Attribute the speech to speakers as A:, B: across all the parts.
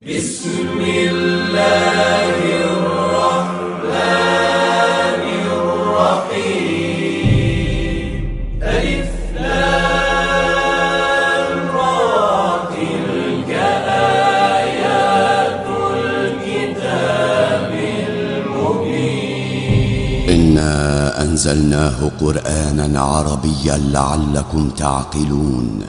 A: بسم الله الرحمن الرحيم ألف لام را تلك آيات الكتاب المبين
B: إنا أنزلناه قرآنا عربيا لعلكم تعقلون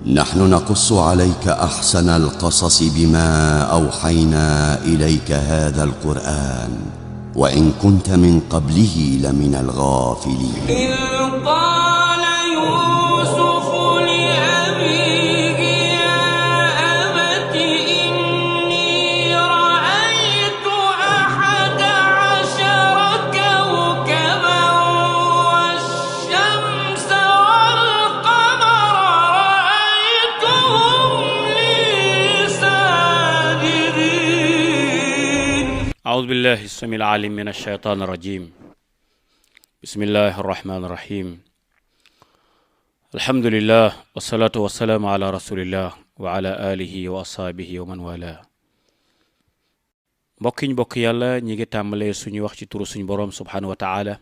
B: نحن نقص عليك أحسن القصص بما أوحينا إليك هذا القرآن وإن كنت من قبله لمن الغافلين
A: إذ قال يوسف لأبيه يا أبت إني رأيت 11 كوكبا والشمس والقمر
C: أعوذ بالله السميع العليم من الشيطان الرجيم بسم الله الرحمن الرحيم الحمد لله والصلاة والسلام على رسول الله وعلى آله وأصحابه ومن والاه mbokk yàlla ñi ngi tàmbalee suñu wax ci turu suñu borom subhanahu wa ta'ala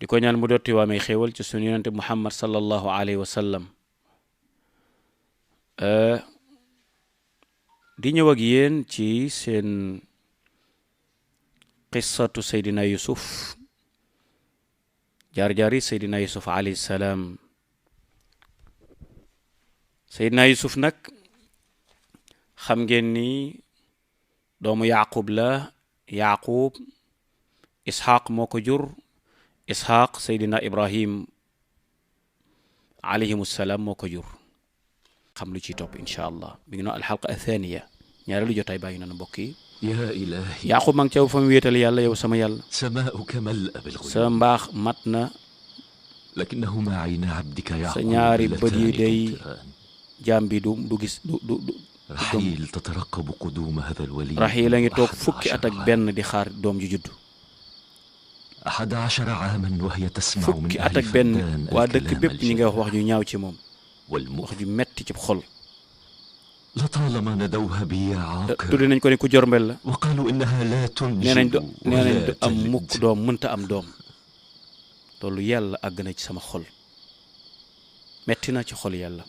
C: di ko ñaan mu dotti waa may xéewal ci suñu yonente Muhammad sallallahu alayhi wa sallam di ñëw ak yéen ci seen qissatu Seydina Yusuf jaar-jaari Seydina Yusuf alayhi salaam Seydina Yusuf nag xam ngeen ni doomu Yaqub la Yaqub Ishaq moo ko jur Ishaq Seydina Ibrahim alayhimu salaam moo ko jur xam lu ci topp incha allah bi ngi noonu alxalqa athaniya ñaareelu jotaay baa ngi noonu mbokk yi
D: يا إلهي
C: Yaqub maa ngi caw fa mu wéetal yàlla yow sama yàlla
D: سماؤك ملأ بالغيوم
C: sa mbaax mat na
D: لكنهما عين عبدك يعقوب
C: sa ñaari bët yi
D: اللتان
C: day
D: تمتران
C: jaam bi du gis du
D: رحيل تترقب قدوم هذا الولي
C: Raxiil a ngi toog fukki at ak benn di xaar doom ji judd
D: 11 عاما وهي تسمع من
C: fukki at
D: أهل
C: ak benn
D: فدان
C: waa dëkk
D: الكلام
C: bépp ñi nga wax
D: الجارح
C: ju ñaaw ci moom wax
D: والمؤذي
C: ju metti ci xol
D: لطالما ندوها بي يا عاقر
C: tudde nañ ko ne ku jormbel la
D: وقالوا إنها لا
C: nee nañ
D: تنجب
C: nee nañ
D: ولا
C: du am mukk
D: تلد
C: doom mënta am doom loolu yàlla àgg na ci sama xol metti na ci xol yàlla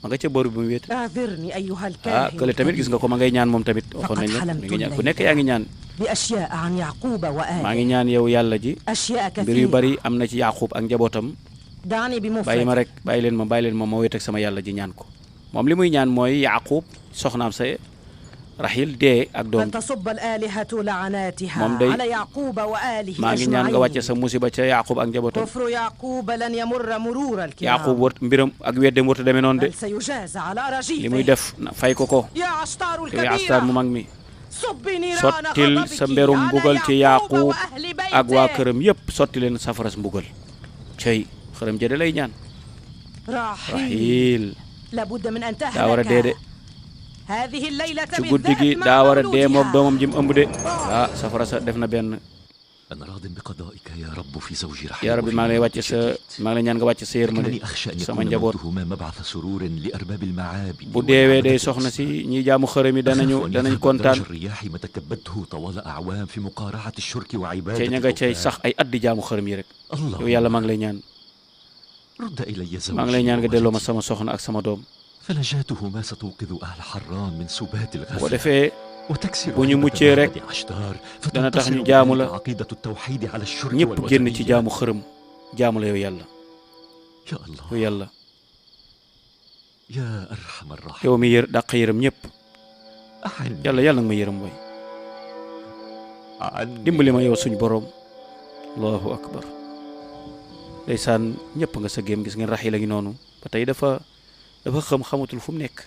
C: ma nga ca boor bi mu wéet
E: أعذرني أيها الكاهن
C: kële tamit gis nga ko ma ngay ñaan moom tamit waxoon nañ la mi ngi ñaan ku nekk yaa ngi ñaan
E: بأشياء عن يعقوب
C: maa
E: وآله
C: ngi ñaan yow yàlla ji
E: أشياء
C: mbir yu
E: كثيرة
C: bari am na ci Yaqub ak njabootam
E: دعني
C: bàyyi ma
E: بمفرد
C: rek bàyyi leen ma wéet ak sama yàlla ji ñaan ko moom li muy ñaan mooy Yaqub soxnaam sa Raxiil dee ak doom
E: أن تصب الآلهة لعناتها
C: moom day
E: على يعقوب وآله
C: maa ngi ñaan nga wàcce sa
E: أجمعين
C: musiba ca Yaqub ak njabootam
E: كفر يعقوب لن يمر مرور
C: Yaqub
E: الكرام
C: wër mbiram ak weddem wërta demee noonu de
E: بل سيجازى على
C: li muy
E: رجيفه
C: def fay ko ko
E: يا عشتار
C: yow Astar mu
E: الكبيرة
C: mag mi
E: صب نيران
C: sottil sa
E: غضبك
C: mberum
E: على
C: mbugal ci
E: يعقوب
C: Yaqub
E: وأهل
C: ak waa
E: بيته
C: këram yépp sotti leen safaras mbugal cey xërëm jëde lay ñaan
E: رحيل
C: Raxiil
E: لابد من أن
C: daa war a dee de
E: تهلك هذه الليلة
C: ci guddi gi
E: بالذات
C: daa
E: مع
C: war a dee moog
E: مولودها
C: doomam ji mu ëmb de safara sa def na benn
D: أنا راض بقضائك يا رب في زوجي
C: yaa
D: رحيل
C: rabbi maa ngi lay wàcce sa maa ngi lay ñaan nga wàcce sa yërmande
D: لكنني أخشى أن
C: sama
D: يكون
C: njaboot
D: موتهما مبعث سرور لأرباب المعابد
C: bu deewee day
D: والعبدة
C: soxna si
D: والأصنام.
C: ñi jaamu xërëm yi
D: أخاف أن
C: danañ
D: يذهب
C: kontaan
D: درج الرياح ما تكبدته طوال أعوام في مقارعة الشرك
C: cey
D: وعبادة
C: ña nga cey
D: الأوثان.
C: sax ay at di jaamu xërëm yi rek
D: الله
C: yow yàlla maa ngi lay ñaan
D: رد إلي
C: maa ngi lay ñaan nga delloo ma
D: زوجي
C: sama soxna ak sama doom
D: فلجاتهما ستوقظ أهل حران من سبات
C: bu ko
D: الغفلة
C: defee
D: وتكسر
C: bu ñu
D: هيبة
C: muccee rek
D: معبد عشتار
C: dana tax ñu
D: فتنتصر
C: jaamu
D: بذلك
C: la
D: عقيدة التوحيد على الشرك
C: ñëpp génn ci
D: والوثنية.
C: jaamu xërëm jaamu la yow yàlla
D: يا الله
C: yow yàlla
D: يا أرحم الراحمين
C: yow mi dàq yërëm ñëpp
D: أعني
C: yàlla nag ma yërëm way
D: عني
C: dimbali ma yow suñ borom allahu akbar ndeysaan ñëpp nga sa géem gis ngeen Raxiil a ngi noonu ba tey dafa xamatul fu mu nekk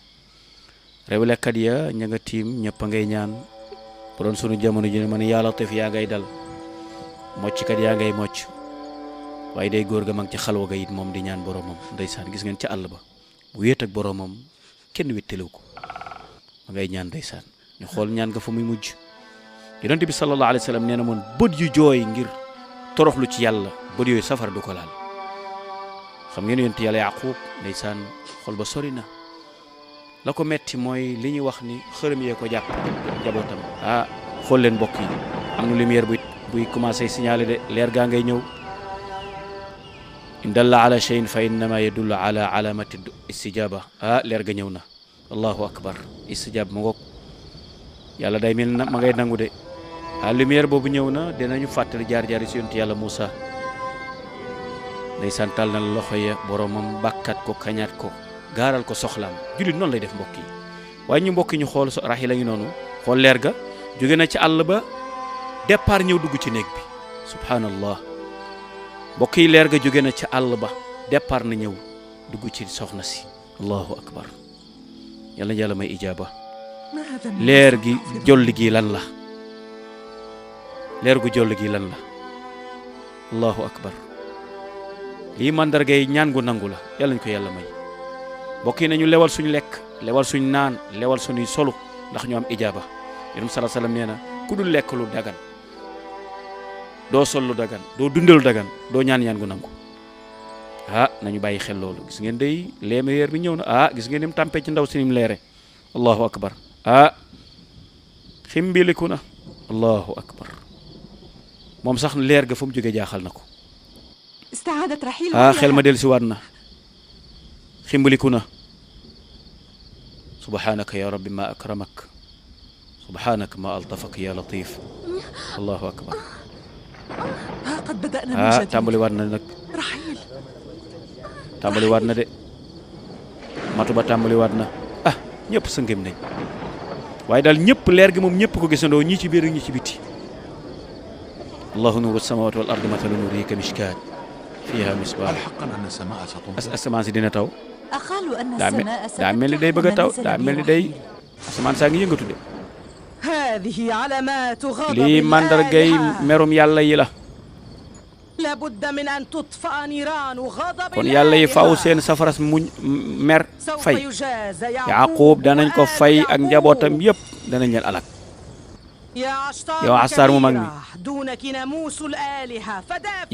C: réewlekat ya ña nga tiim ñëpp a ngay ñaan bu doon sunu jamono ji ne ma ne yaa Latif yaa ngay dal mocckat yaa ngay mocc waaye day góor ga mag ci xalwa ga it moom di ñaan boromam ndeysaan gis ngeen ca àll ba bu wéet ak boromam kenn wéttalew ko ma ngay ñaan ndeysaan ñu xool ñaan nga fa muy mujj yonent bi sallallahu alayhi wa sallam nee na moon bët yu jooy ngir toroxlu ci yàlla bët yooyu safara du ko laal xam ngeen yonent yàlla Yaqub ndeysaan xol ba sori na la ko metti mooy li ñuy wax ni xërëm yee ko jàpp jabootam. ah xool leen mbokk yi am na lumière buy commencé signaler de leer gaa ngay ñëw. in dalla ala cheyin fa innama yadullu ala alamati istijaba. ah leer ga ñëw na. allahu akbar istijab ma ngoog yàlla day mel na ma ngay nangu de. lumière boobu ñëw na dinañu fàttali jaar-jaari si yonent yàlla Moussa day santal na loxo ya boromam bàkkat ko kañaat ko gaaral ko soxlaam. jullit noonu lay def mbokk yi waaye ñu mbokk ñu xool raxi la ngi noonu xool leer ga jóge na ci àll ba départ ñëw dugg ci néeg bi subhanallah. mbokk yi leer ga jóge na ci àll ba départ na ñëw dugg ci soxna si. allahu akbar yàlla yàlla may ijaaba. leer gi jolli gi lan la leer gu jolli gi lan la allahu akbar. lii mandargay ñaan gu nangu la yàlla ñu ko yàlla may. mbokk yi nañu lewal suñu lekk lewal suñu naan lewal suñuy solu ndax ñu am ijaaba. yonent bi sallallahu alayhi wasallam nee na ku dul lekk lu dagan doo sol lu dagan doo dundal lu dagan doo ñaan gu nangu. nañu bàyyi xel loolu. gis ngeen day leer bi ñëw na. gis ngeen ni mu tàmpee ci ndaw si ni mu leere. allahu akbar. ximbiliku na. allahu akbar. moom sax leer ga fa mu jógee jaaxal na ko. xel ma del si waat na. ximbiliku na. subhanaka ya rabbi ma akramak subhanaka ma altafak ya latif. allahu akbar. tàmbali waat na nag. tàmbali waat na de. matu ba tàmbali waat na. ñëpp sëngëm nañ waaye daal ñëpp leer gi moom ñëpp ko gisandoo ñii ci biir ñii ci biti. allahu nuuru samawati wal ardi mathalu nuurihi ka mishkaat fiiha misbaah. asamaan si dina taw. daa mel ni day bëgg a taw daa mel ni day asamaan saa ngi yëngatu de. lii mandargay merum yàlla yi la. kon yàlla yi faaw seen safaras muñ mer fay. Yaaqub danañ ko fay ak njabootam yëpp danañ leen alak. yow Astaar mu mag mi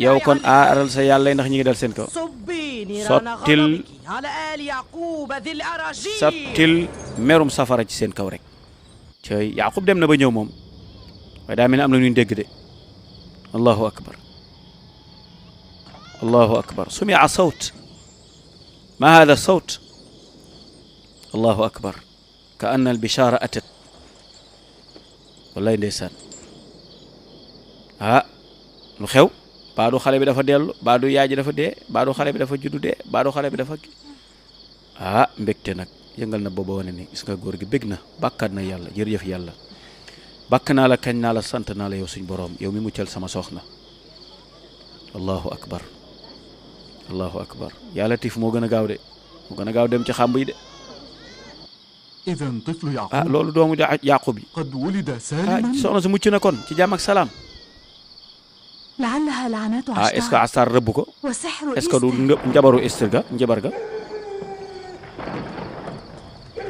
C: yow kon aaral sa yàlla yi ndax ñi ngi dal seen kaw. sottil merum safara ci seen kaw rek. cooy Yaaqub dem na ba ñëw moom waaye daa mel ne am na ñu dégg de. allahu akbar. allahu akbar. sumia sawt ma hada sawt. allahu akbar. ka anna albishara atat. wallaay ndeysaan. lu xew baadu xale bi dafa dellu baadu yaay ji dafa dee baadu xale bi dafa juddu dee baadu xale bi dafa mbégte nag yëngal na booba wane ni gis nga góor gi bég na bàkkaat na yàlla jërëjëf yàlla bàkk naa la kañ naa la sant naa la yow suñ boroom yow mi muccal sama soxna. allahu akbar. allahu akbar. yaa latif moo gën a gaaw de moo gën a gaaw dem ci xàmb yi de. loolu doomu Yaaqub yi soxna si mucc na kon ci jàmm ak salaam. est-ce que Astaar rëbb ko est-ce que du njabaru Istir ga njabar ga.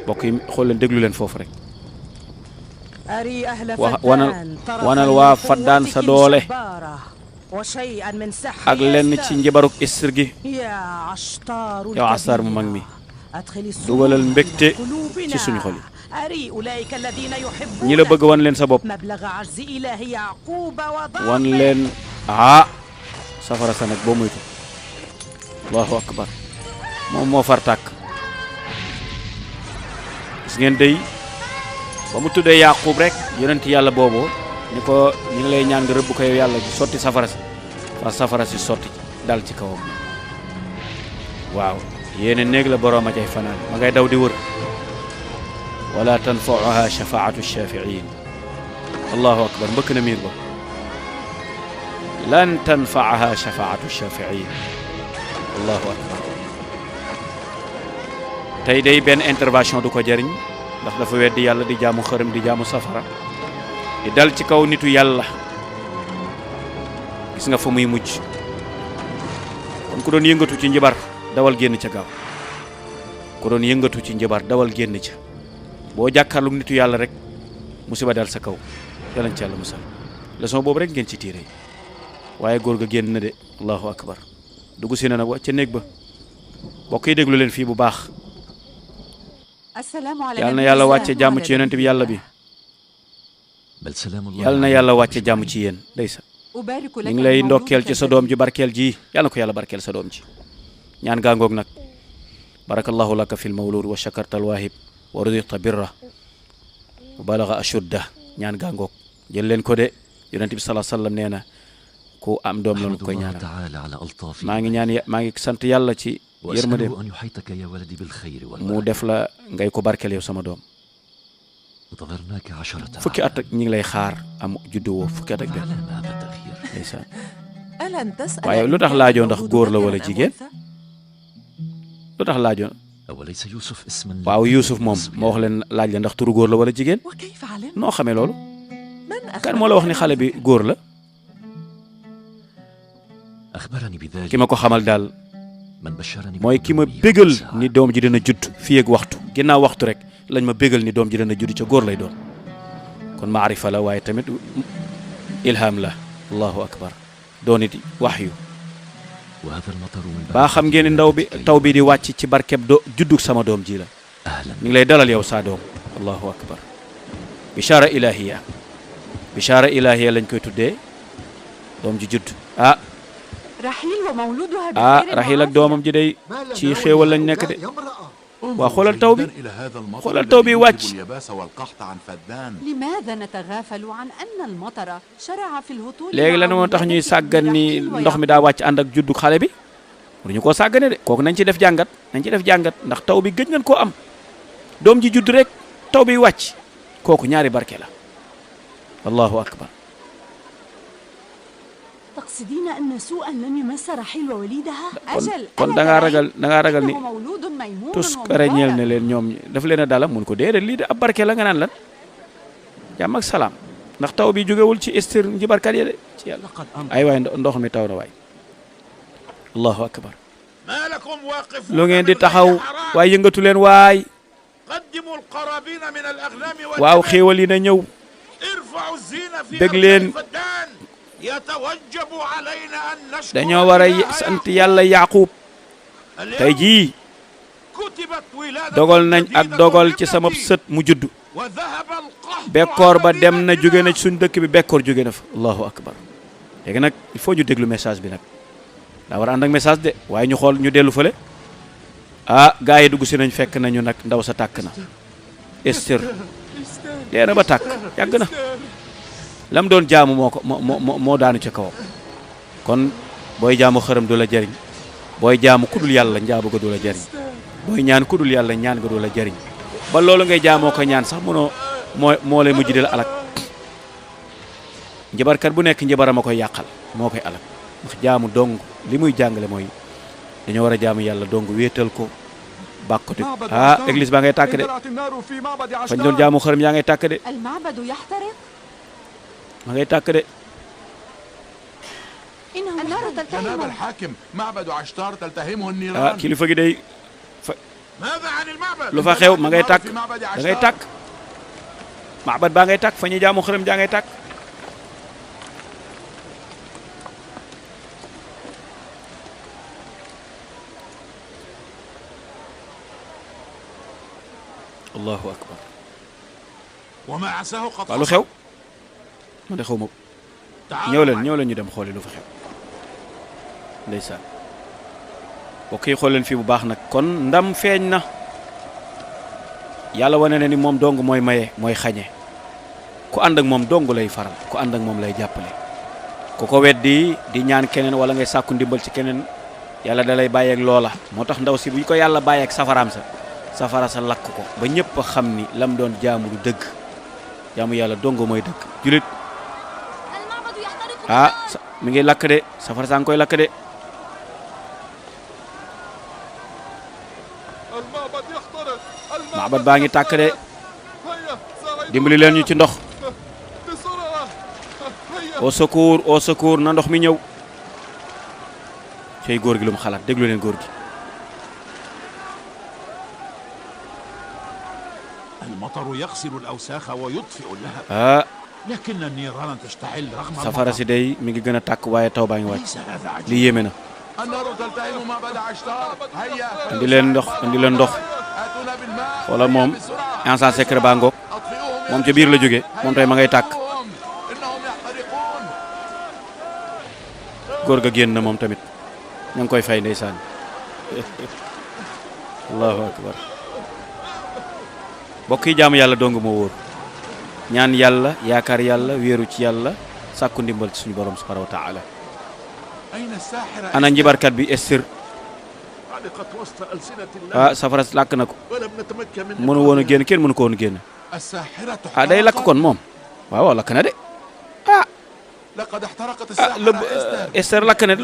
C: mbokk yi xool leen déglu leen foofu rek. wanal waa Faddaan sa doole ak lenn ci njabaruk Istir gi. yow Astaar mu mag mi dugalal mbégte ci suñu xol yi. ñi la bëgg wan leen sa bopp wan leen safara sa nag boo moytu. allahu akbar. moom moo far tàkk. gis ngeen day ba mu tuddee Yaaqub rek yonent yàlla boobu ni ko ñu ngi lay ñaan nga rëbb ko yow yàlla ji sotti safara si fa safara si sotti dal ci kawam. waaw yéene néeg la boroom a cay fanaan ma ngay daw di wër. wala tanfauha shafaatu shafiin. allahu akbar. mbëkk na miir ba. lan tanfaaha shafaatu shafiin. allahu akbar. tey day benn intervention du ko jëriñ ndax dafa weddi yàlla di jaamu xërëm di jaamu safara di dal ci kaw nitu yàlla. gis nga fa muy mujj. kon ku doon yëngatu ci njibar dawal génn ca gaaw. ku doon yëngatu ci njibar dawal génn ca. boo jàkkaarlu nitu yàlla rek musiba dal sa kaw yàllañ ci yàlla musal. leçon boobu rek ngeen ci tiire waaye góor ga génn na de. allahu akbar. dugg si na nag ca néeg ba. bokk yi déglu leen fii bu baax. yàlla na yàlla wàcce jàmm ci yonent bi yàlla bi
D: بل سلام الله
C: yàlla na yàlla wàcce jàmm ci yéen ndeysaan ñu ngi lay ndokkeel ci sa doom ji barkeel ji yàlla na ko yàlla barkeel sa doom ji ñaan gaangoog nag barakallahu laka fil mawlud wa shakarta alwahib wa rudiqta birra wa balaga ashudda ñaan gaangoog jël leen ko de yonent bi sallallahu alayhi wasallam nee na ku am doom la ñu koy
D: الله
C: ñaanal
D: تعالى على ألطافه
C: maa ngi ñaan maa ngi sant yàlla ci yërmandeem
D: وأسأله أن يحيطك يا ولدي بالخير
C: mu
D: والبركة
C: def la ngay ko barkeel yow sama doom
D: انتظرناك 10
C: fukki at ak ñi ngi lay xaar am juddu woo fukki at ak benn
D: على ماذا التأخير
C: ndeysaan
E: ألن تسأل
C: waaye lu tax laajoo ndax góor la wala jigéen lu tax laajoo
D: أوليس يوسف اسما
C: waaw Yuusuf moom ma wax leen laaj la ndax turu góor la wala jigéen
E: وكيف علمت؟
C: noo xamee loolu
E: من
C: kan moo la wax ni xale bi góor la
D: أخبرني بذلك
C: ki ma ko xamal daal
D: من بشرني
C: mooy ki ma
D: بقدومه
C: bégal
D: ساعة.
C: ni doom ji dina judd fii ak waxtu ginnaaw waxtu rek lañ ma bégal ni doom ji dina judd ca góor lay doon kon maarifa la waaye tamit ilham la allahu akbar doon it waxyu
D: وهذا المطر من
C: baa xam ngeen ni ndaw bi taw bi di wàcc ci barkeb juddug sama doom ji la
D: أهلا
C: ñu ngi lay dalal yow saa doom allahu akbar bichara ilahiya bichara ilahiya lañ koy tuddee doom ji judd
E: رحيل ومولودها
C: raxiil ak doomam ji day ci xéewal lañ nekk de waa xoolal taw bi xoolal taw bi wàcc
F: لماذا نتغافل عن أن المطر شرع في الهطول
C: léegi lan moo tax ñuy sàggan ni ndox mi daa wàcc ànd ak juddu xale bi waruñu koo sàggane de kooku nañ ci def jàngat ndax taw bi gëj nañ koo am doom ji judd rek taw bi wàcc kooku ñaari barke la allahu akbar
F: تقصدين أن سوءا لم يمس رحيل ووليدها؟ أجل
C: kon da ngaa ragal ni
F: مولود ميمون
C: tus kareñeel ne leen ñoom daf leen a dala mun ko déedéet lii de ab barke la nga naan lan jàmm ak salaam ndax taw bi jógewul ci istir njibarkat yi de ci yàlla ay waay ndox mi taw na waay allahu akbar lu ngeen di taxaw waay yëngatu leen waay waaw xéewal yi na ñëw bëgg leen dañoo war a sant yàlla Yaaqub tey jii dogal nañ ak dogal ci sama sët mu judd bekkoor ba dem na jóge na suñ dëkk bi bekkoor jóge na fa allahu akbar léegi nag il faut ñu déglu message bi nag daa war a ànd ak message de waaye ñu xool ñu dellu fële gaa yi dugg si nañ fekk nañu nag ndaw sa tàkk na Esther dee na ba tàkk yàgg na lam doon jaamu moo daanu ca kawam kon booy jaamu xërëm du la jariñ booy jaamu kudul yàlla njaabu ga du la jariñ booy ñaan kudul yàlla ñaan ga du la jariñ ba loolu ngay jaamoo ko ñaan sax mënoo moo lay mujj di la alak njabarkat bu nekk njabaram a koy yàqal moo koy alak ndax jaamu dong li muy jàngale mooy dañoo war a jaamu yàlla dong wéetal ko bàkkoti église baa ngay tàkk de fañ doon jaamu xërëm yaa ngay tàkk de
F: المعبد يحترق
C: ma ngay tàkk de
F: إنه النار تلتهب
G: الحاكم معبد عشتار تلتهمه النيران
C: kilifa gi day lu fa xew ma ngay tàkk da ngay tàkk maabad baa ngay tàkk fa ñuy jaamu xërëm jaa ngay tàkk allahu akbar
G: وما عساه قد
C: waaw lu xew man de xaw ma ñëw leen ñu dem xooli lu fa xew ndeysaan bokk yi xool leen fii bu baax nag kon ndam feeñ na yàlla wane na ni moom dong mooy maye mooy xañe ku ànd ak moom dong lay faral ku ànd ak moom lay jàppale ku ko weddi di ñaan keneen wala ngay sàkku ndimbal ci keneen yàlla da lay bàyyeeg loola moo tax ndaw si bu ko yàlla bàyyeeg safaraam sa safara sa lakk ko ba ñëpp a xam ni lam doon jaamu du dëgg jaamu yàlla dong mooy dëgg julit
F: المعبد يحترق
C: mi ngi lakk de safara saa ngi koy lakk de maabad baa ngi tàkk de dimbali leen ñu ci ndox au secours na ndox mi ñëw cey góor gi lu mu xalaat déglu leen góor gi
G: المطر يغسل الأوساخ ويطفئ اللهب لكن النيران تشتعل رغم
C: safara si day mi ngi gën a tàkk waaye taw baa ngi wàcc
G: ليس هذا عجيب
C: lii yéeme na
G: النار تلتهم معبد عشتار هيا
C: indi leen ndox wala moom instant secret baa ngoog moom ca biir la jóge moom tey ma ngay tàkk góor ga génn na moom tamit ñu ngi koy fay ndeysaan allahu akbar bokk yi jaamu yàlla dong moo wóor ñaan yàlla yaakaar yàlla wéeru ci yàlla sàkku ndimbal ci suñu borom subhanahu wa taala ana njibarkat bi Esther safara làkk na ko mënu woon a génn kenn mënu ko woon a génn day lakk kon moom waaw lakk na de Esther lakk na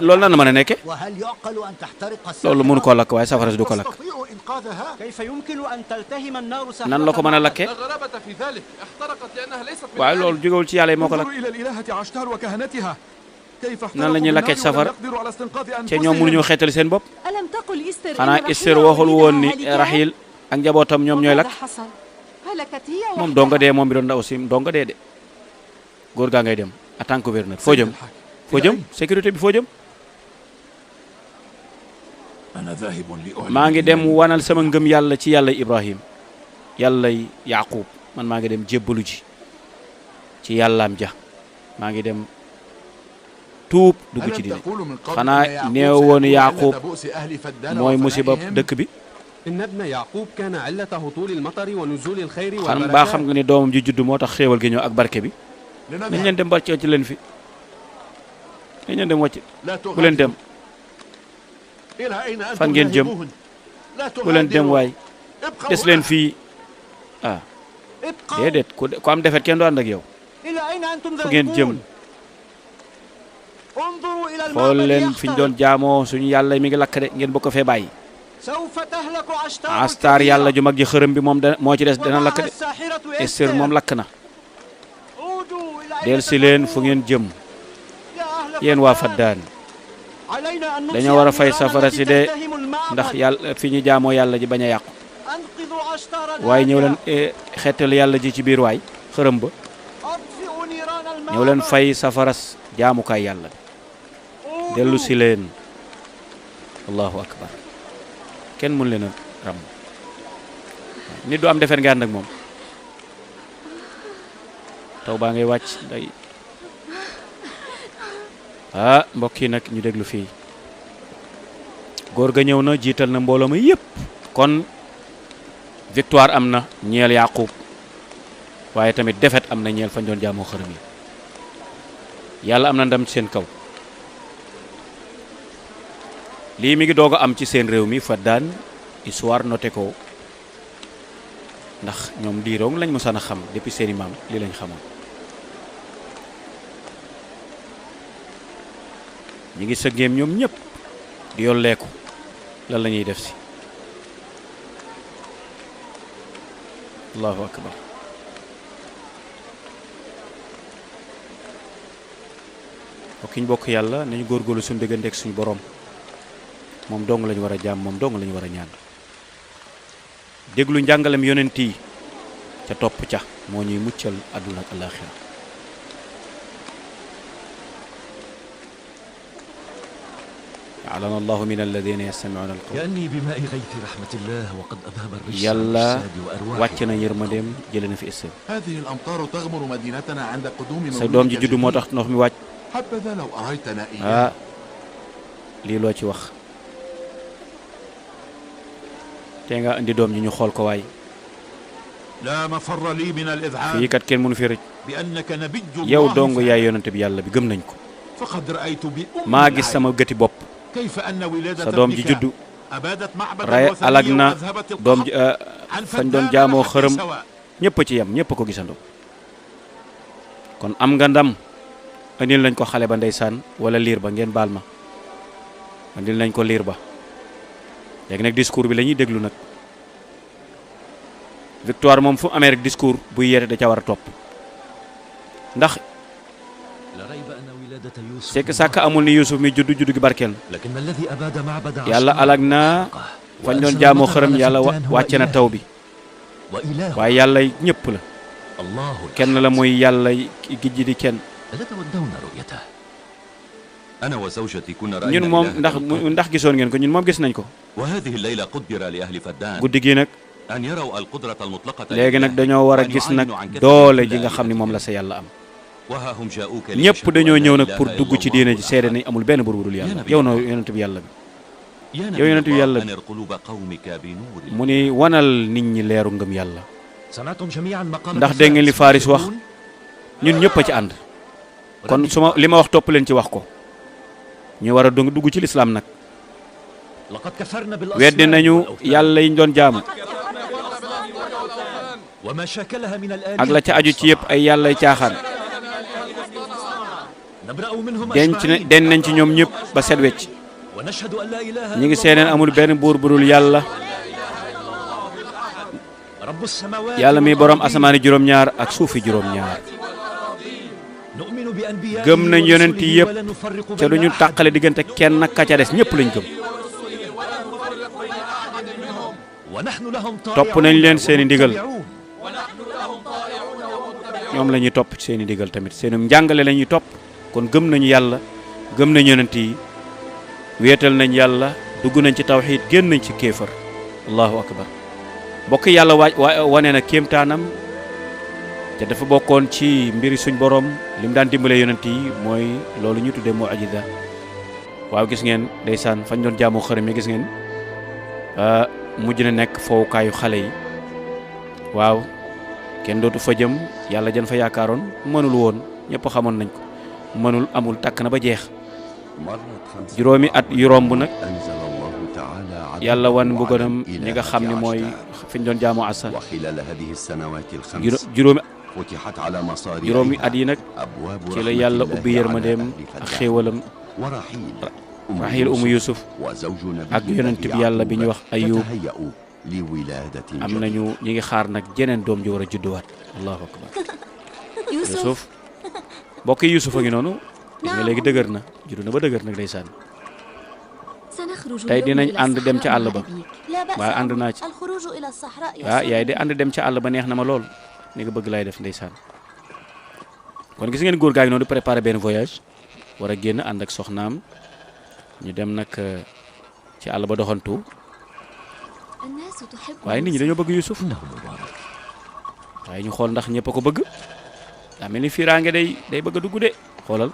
C: loolu nan la mën a nekke loolu mënu koo lakk waaye safara si du ko lakk nan la ko mën a lakke waaye loolu jógewul ci yàlla yi moo ko lakk nan la ñuy lakkee ci safara te ñoom mënuñoo xeetali seen bopp xanaa Esther waxul woon ni Rahil ak njabootam ñoom ñooy lakk moom donga dee moom bi doon ndaw si donga dee de góor gaa ngay dem en tant que gouverneur foo jëm sécurité bi foo jëm maa ngi dem wanal sama ngëm yàlla ci yàlla Ibrahim yàlla Yaqub man maa ngi dem jébbalu ji ci yàllaam ja maa ngi dem tuub dugg ci diine xanaa neew woon Yaqub mooy musiba dëkk bi xam baa xam nga ne doomam ji judd moo tax xéewal gi ñëw ak barke bi nañ leen dem wàcc ci leen fi nañ leen dem wàcc bu leen dem fan ngeen jëm bu leen dem waay des leen fii déedéet ku am defet kenn du ànd ak yow fu ngeen jëm xool leen fi ñu doon jaamoo suñu yàlla mi ngi lakk de ngeen bëgg ko fee bàyyi Astar yàlla ju mag ji xërëm bi moom moo ci des dana lakk de Esther moom lakk na del si leen fu ngeen jëm yéen waa Faddaan dañoo war a fay safara si de ndax yàlla fi ñu jaamoo yàlla ji bañ a yàqu waaye ñëw leen xeetal yàlla ji ci biir waay xërëm ba ñëw leen fay safaras jaamukaay yàlla dellu si leen allahu akbar kenn mun leen a ram nit du am defet nga ànd ak moom taw baa ngay wàcc day mbokk yi nag ñu déglu fii góor ga ñëw na jiital na mbooloo ma yépp kon victoire am na ñeel Yaqub waaye tamit défaite am na ñeel fañ doon jaamoo xërëm yi yàlla am na ndam ci seen kaw lii mi ngi doog a am ci seen réew mi Faddaan histoire noté ko ndax ñoom diiroong lañ mosaan a xam depuis seeni maam lii lañ xamoon ñi ngi sëggeem ñoom ñëpp di yolleeku lan la ñuy def si allahu akbar ki ñu bokk yàlla nañu góorgóorlu suñu diggante ak suñu borom moom dong lañu war a jaam moom dong lañu war a ñaan déglu njàngalem yonent yi ca topp ca moo ñuy muccal àdduna ak alaaxira ja'alana allahu min alladina yastami'una alqawla yàlla wàcc na yërmandeem jëlee na fi Esther sa doom ji juddu moo tax ndox mi wàcc lii loo ci wax te nga indi doom ji ñu xool ko waay fii kat kenn mënu fi rëcc yow dong yaay yonent bi yàlla bi gëm nañ ko maa gis sama gëti bopp sa doom ji juddu ray alag na doom ji fañ doon jaamoo xërëm ñëpp ci yem ñëpp ko gisandoo kon am nga ndam andil nañ ko xale ba ndeysaan wala liir ba ngeen baal ma andil nañ ko liir ba léegi nag discours bi la ñuy déglu nag victoire moom fu amee rek discours buy yeete da ca war a topp ndax c'est que sàkk amul ni Yuusuf mi juddu gi barkeel yàlla alag na fañ doon jaamoo xërëm yàlla wàcce na taw bi waaye yàlla ñëpp la kenn la mooy yàlla gijji di kenn
D: أنا وزوجتي كنا رأينا
C: ñun moom
D: إله
C: ndax gisoon ngeen ko ñun moom gis nañ ko
D: وهذه الليلة قدر لأهل فدان
C: guddi gi nag
D: أن يروا القدرة المطلقة
C: léegi nag
D: لله
C: dañoo war a
D: وأن
C: gis nag
D: يعلنوا عن كثرة
C: doole
D: لا
C: ji nga
D: إله
C: xam ni moom
D: إلا
C: la sa yàlla am
D: وها هم جاءوك
C: ñëpp
D: ليشهدوا
C: dañoo
D: أن
C: ñëw
D: لا
C: nag
D: إله
C: pour
D: إلا
C: dugg ci
D: الله
C: diine ji
D: الأحد.
C: seede ni amul benn buur bu dul yàlla yow noo yonent bi yàlla bi
D: يا
C: yow yonent bi
D: نبي
C: yàlla
D: الله
C: bi
D: أنر قلوب قومك بنور
C: mu ni wanal nit ñi leeru ngëm yàlla
D: سمعتم جميعا مقالة
C: ndax dégg ngeen li Faris wax ñun ñëpp a ci ànd kon su ma li ma wax topp leen ci wax ko ñu war a dugg ci lislaam nag
D: لقد كفرنا بالأصنام
C: weddi nañu
D: والأوثان
C: yàlla yi ñu doon jaamu
D: وما شاكلها من الآلهة
C: ak la ca aju ci yëpp ay yàlla y caaxaan
D: نبرأ منهم
C: den nañ ci ñoom ñëpp ba set wecc
D: ونشهد أن لا إله
C: ñi ngi seeneen amul benn buur bu dul yàlla
D: رب السماوات
C: yàlla mi borom asamaani juróom-ñaar ak suufi juróom-ñaar
D: نؤمن بأنبيائه
C: gëm nañ yonent yi yëpp
D: ولا نفرق
C: te duñu
D: بين أحد.
C: tàqale diggante kenn ak ka ca des ñëpp lañ gëm
D: ونحن لهم
C: topp nañ leen seeni ndigal
D: ومتبعون.
C: ñoom la ñuy topp ci seeni ndigal tamit seeni njàngale la ñuy topp kon gëm nañu yàlla gëm nañ yonent yi wéetal nañ yàlla dugg nañ ci tawxiid génn nañ ci kéefar allahu akbar mbokk yàlla wane na kéemtaanam te dafa bokkoon ci mbiri suñ borom lim daan dimbale yonent yi mooy loolu ñu tuddee mu'jiza waaw gis ngeen ndeysaan fañ doon jaamoo xërëm yi gis ngeen mujj na nekk foowukaayu xale yi waaw kenn dootu fa jëm yàlla jën fa yaakaaroon mënul woon ñëpp xamoon nañ ko mënul amul takk na ba jeex juróomi at yu romb nag yàlla wan mbuganam ñi nga xam ne mooy fi ñu doon jaamoo asa juróomi at yi nag ci la yàlla ubbi yërmandeem ak xéewalam Raxiil umu Yusuf ak yonent bi yàlla bi ñu wax Ayub am nañu ñi ngi xaar nag jeneen doom ji war a judduwaat allahu akbar Yusuf mbokk yi Yusuf a ngi noonu gis nga léegi dëgër na juddu na ba dëgër nag ndeysaan tey dinañ ànd dem ca àll ba waaye ànd naa ci waaw yaay de ànd dem ca àll ba neex na ma lool ni nga bëgg laay def ndeysaan kon gis ngeen góor gaa ngi noonu préparé benn voyage war a génn ànd ak soxnaam ñu dem nag ci àll ba doxantu waaye nit ñi dañoo bëgg Yusuf waaye ñu xool ndax ñëpp a ko bëgg daa mel ni fiiraange day bëgg a dugg de xoolal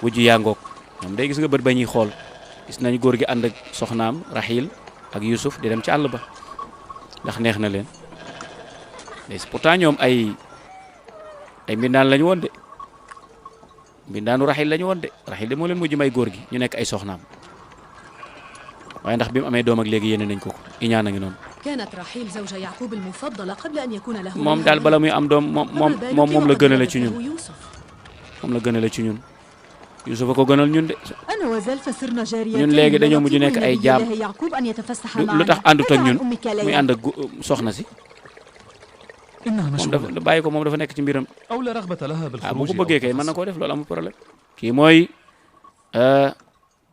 C: wujj yaa ngoog ñoom day gis nga bët ba ñuy xool gis nañ góor gi ànd ak soxnaam Raxiil ak Yusuf di dem ci àll ba ndax neex na leen pourtant ñoom ay mbindaan lañu woon de mbindaanu Raxiil lañu woon de Raxiil de moo leen mujj may góor gi ñu nekk ay soxnaam waaye ndax bi mu amee doom ak léegi yéene nañ ko iñaan a ngi noonu moom daal bala muy am doom moom la gënale ci ñun moom la gënale ci ñun Yusufa ko gënal ñun de ñun léegi dañoo mujj nekk ay jaam lu tax àndut ak ñun muy ànd ak soxna si moom dafa bàyyi ko moom dafa nekk ci mbiram bu ko bëggee kay mën na koo def loolu amul problème kii mooy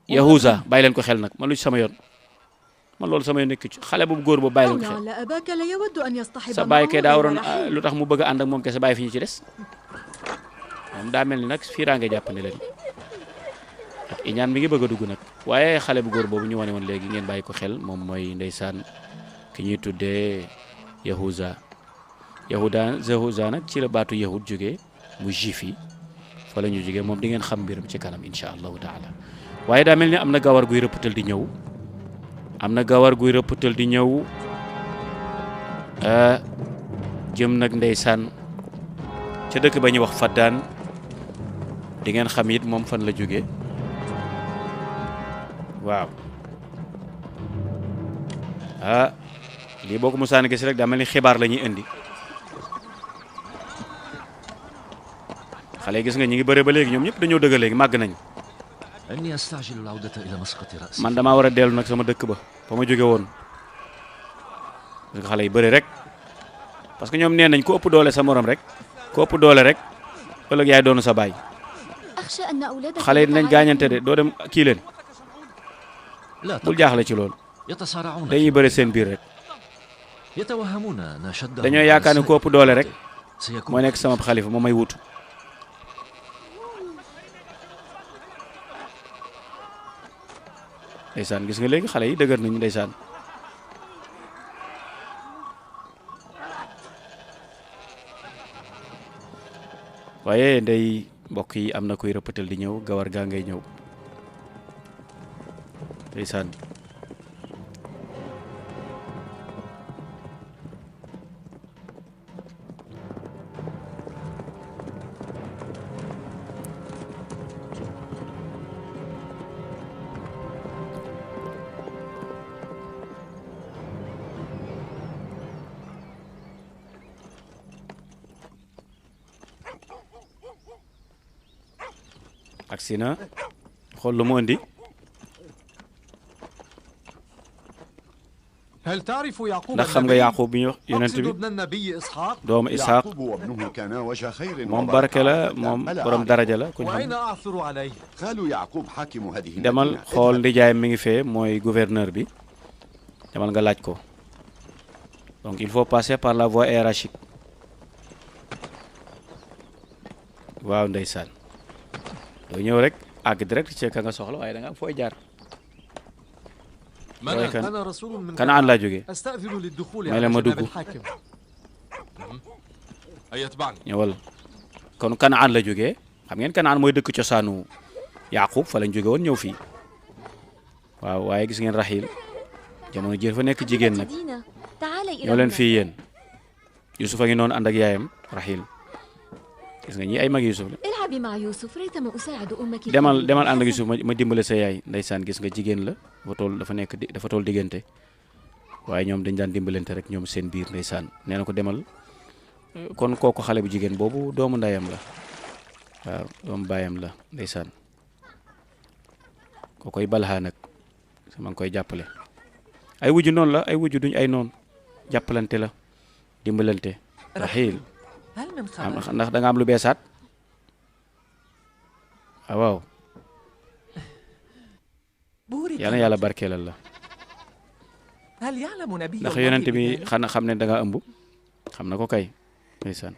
C: Yahuza bàyyi leen ko xel nag man lu ci sama yoon man loolu sama yoon nekk ci xale boobu góor boobu bàyyi leen ko xel sa bàyyi kay daa waroon lu tax mu bëgg a ànd ak moom kese bàyyi fi ñu ci des moom daa mel ni nag fiiraange jàpp ne leen ak iñaan mi ngi bëgg a dugg nag waaye xale bu góor boobu ñu wane woon léegi ngeen bàyyi ko xel moom mooy ndeysaan ki ñuy tuddee Yahuza nag ci la baatu yahud jógee mu juif yi fa la ñu jógee moom di ngeen xam mbiram ci kanam insha allahu taala waaye daa mel ni am na gawar guy rëppatal di ñëw jëm nag ndeysaan ca dëkk ba ñuy wax Faddaan di ngeen xam it moom fan la jógee waaw lii boo ko musaan gis rek daa mel ni xibaar la ñuy indi xale gis nga ñi ngi bëre ba léegi ñoom ñëpp dañoo dëgg léegi màgg nañ man damaa war a dellu nag sama dëkk ba fa ma jóge woon parce que xale yi bëre rek parce que ñoom nee nañ ku ëpp doole sa morom rek ku ëpp doole rek ëllëg yaay doonu sa baay xale yi dinañ gaañante de doo dem kii leen bul jaaxle ci loolu dañuy bëre seen biir rek dañoo yaakaar ne ku ëpp doole rek moo nekk sama xalifa moo may wutu ndeysaan gis nga léegi xale yi dëgër nañu ndeysaan waaye ndey mbokk yi am na koy rëppatal di ñëw gawar gaa ngay ñëw ndeysaan agsi na xool lu mu indi
H: هل تعرف يعقوب
C: ndax xam nga Yaaqub bi ñu wax yonent
H: أقصد
C: bi
H: ابن النبي إسحاق
C: doomu Isaaq
B: يعقوب وابنه كانا وجه خير
C: moom barke la moom borom daraja la ku ñu
H: وأين
C: xam
H: أعثر عليه
B: خال يعقوب حاكم هذه
C: demal
B: المدينة
C: xool ndijaayam mi ngi fee mooy gouverneur bi demal nga laaj ko donc il faut passer par la voie hiérarchique waaw ndeysaan doo ñëw rek àgg direct ci ka nga soxla waaye da nga am fooy jaar
H: من
C: كان-
H: أنا رسول من
C: Kanaan laa jógee
H: أستأذن للدخول
C: ما
H: على
C: لما
H: جناب
C: دقوا.
H: الحاكم أيتبعني
C: ñëwal kon Kanaan la jógee xam ngeen Kanaan mooy dëkk cosaanu Yaaqub fa lañ jóge woon ñëw fii waaw waaye gis ngeen Raxiil jamono ji fa nekk jigéen nag ñëw leen fii yéen Yusuf a ngi noonu ànd ak yaayam Raxiil gis nga ñi ay mag Yusuf la
I: العبي مع يوسف ريتما أساعد أمك في
C: demal ànd ak Yusuf ma dimbale sa yaay ndeysaan gis nga jigéen la dafa toll diggante waaye ñoom dañ daan dimbalante rek ñoom seen biir ndeysaan nee na ko demal kon kooku xale bu jigéen boobu doomu ndeyam la waaw doomu baayam la ndeysaan koo koy balxaa nag sama ngi koy jàppale ay wujju noonu la ay wujju duñ ay noonu jàppalante la dimbalante Raxiil
E: هل من خبر؟
C: ndax da nga am lu beesaat waaw
E: بورك
C: yàlla na yàlla barkeelal la
E: هل يعلم نبي
C: ndax
E: الله
C: yonent bi
E: بذلك؟
C: xana xam ne da nga ëmb xam na ko kay ndeysaan